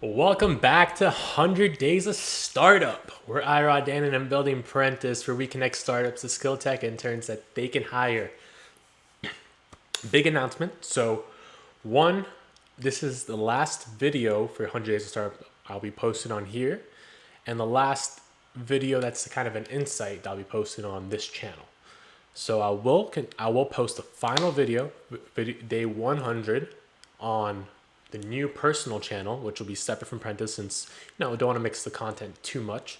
Welcome back to 100 Days of Startup, where I, Rod Danan, am building Prentus, where we connect startups to skill tech interns that they can hire. Big announcement. So, one, this is the last video for 100 Days of Startup I'll be posting on here, and the last video that's kind of an insight that I'll be posting on this channel. So I will post the final video, day 100, on the new personal channel, which will be separate from Prentus since I don't want to mix the content too much.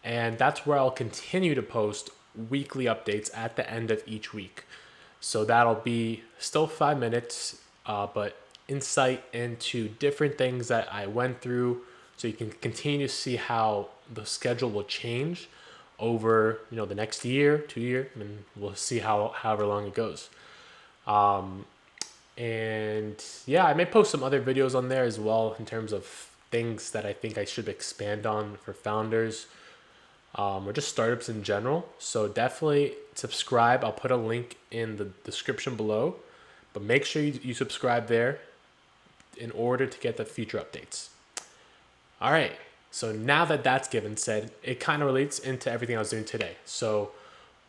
And that's where I'll continue to post weekly updates at the end of each week. So that'll be still 5 minutes, but insight into different things that I went through, so you can continue to see how the schedule will change over the next year, 2 year, and we'll see however long it goes. And yeah, I may post some other videos on there as well in terms of things that I think I should expand on for founders, or just startups in general. So definitely subscribe. I'll put a link in the description below, but make sure you subscribe there in order to get the future updates. All right. So now that that's given said, it kind of relates into everything I was doing today. So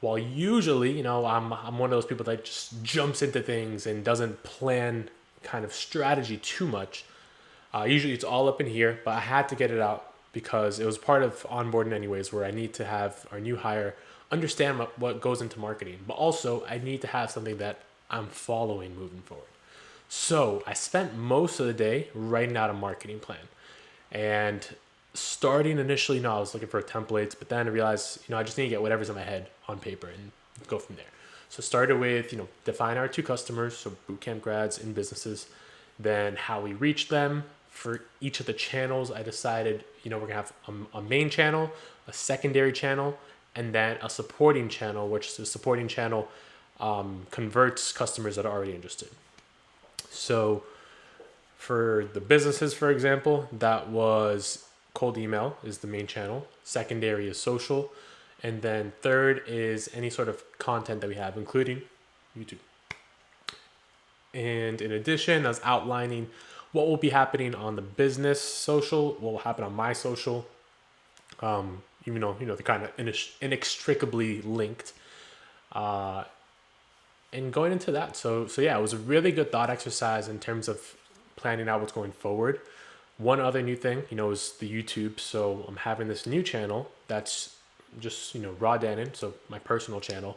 while usually, I'm one of those people that just jumps into things and doesn't plan kind of strategy too much. Usually it's all up in here, but I had to get it out because it was part of onboarding anyways, where I need to have our new hire understand what goes into marketing, but also I need to have something that I'm following moving forward. So I spent most of the day writing out a marketing plan. And starting initially, I was looking for templates, but then I realized, I just need to get whatever's in my head on paper and go from there. So started with, define our two customers, so bootcamp grads and businesses, then how we reach them. For each of the channels, I decided, we're gonna have a main channel, a secondary channel, and then a supporting channel, which the supporting channel converts customers that are already interested. So for the businesses, for example, that was cold email is the main channel. Secondary is social. And then third is any sort of content that we have, including YouTube. And in addition, I was outlining what will be happening on the business social, what will happen on my social, even though, they're kind of inextricably linked. And going into that. So yeah, it was a really good thought exercise in terms of planning out what's going forward. One other new thing, is the YouTube. So I'm having this new channel that's just, Rod Danan, so my personal channel.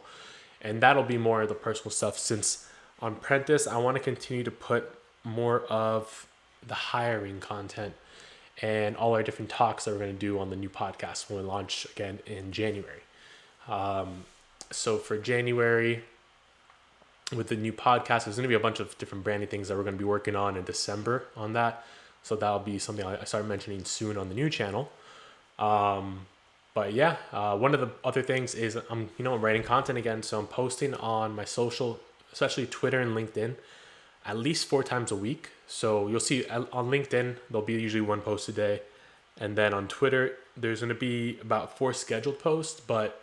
And that'll be more of the personal stuff, since on Prentus, I want to continue to put more of the hiring content and all our different talks that we're going to do on the new podcast when we launch again in January. So for January, with the new podcast, there's going to be a bunch of different branding things that we're going to be working on in December on that. So that'll be something I start mentioning soon on the new channel. But yeah, one of the other things is I'm writing content again. So I'm posting on my social, especially Twitter and LinkedIn, at least 4 times a week. So you'll see on LinkedIn, there'll be usually 1 post a day. And then on Twitter, there's going to be about 4 scheduled posts, but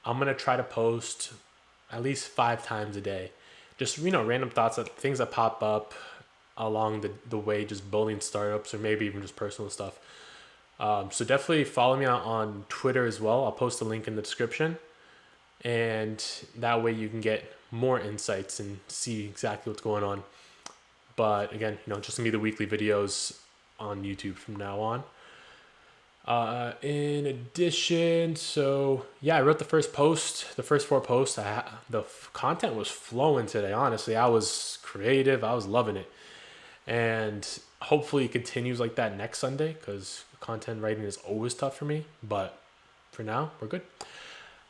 I'm going to try to post at least 5 times a day. Just, random thoughts, things that pop up along the way, just building startups or maybe even just personal stuff. So definitely follow me on Twitter as well. I'll post a link in the description. And that way you can get more insights and see exactly what's going on. But again, just gonna be the weekly videos on YouTube from now on. In addition, so yeah, I wrote the first 4 posts. The content was flowing today. Honestly, I was creative. I was loving it. And hopefully it continues like that next Sunday, because content writing is always tough for me. But for now, we're good.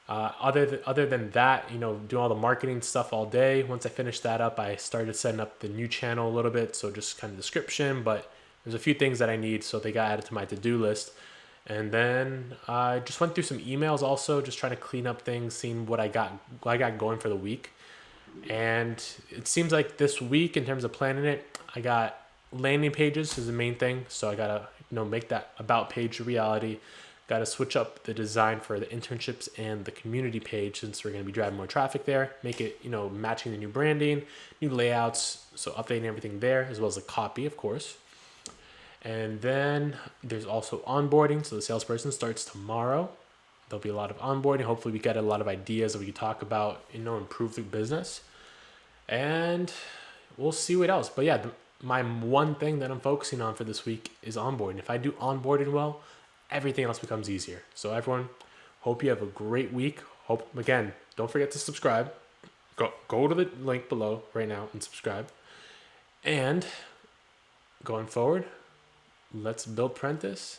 Other than that, doing all the marketing stuff all day. Once I finished that up, I started setting up the new channel a little bit. So just kind of description, but there's a few things that I need, so they got added to my to-do list. And then I just went through some emails also, just trying to clean up things, seeing what I got going for the week. And it seems like this week, in terms of planning it, I got landing pages is the main thing. So I gotta make that about page a reality. Got to switch up the design for the internships and the community page, since we're going to be driving more traffic there. Make it, matching the new branding, new layouts. So updating everything there, as well as the copy, of course. And then there's also onboarding. So the salesperson starts tomorrow. There'll be a lot of onboarding. Hopefully we get a lot of ideas that we can talk about, improve the business. And we'll see what else. But yeah, my one thing that I'm focusing on for this week is onboarding. If I do onboarding well, everything else becomes easier. So everyone, hope you have a great week. Again, don't forget to subscribe. Go to the link below right now and subscribe. And going forward, let's build Prentus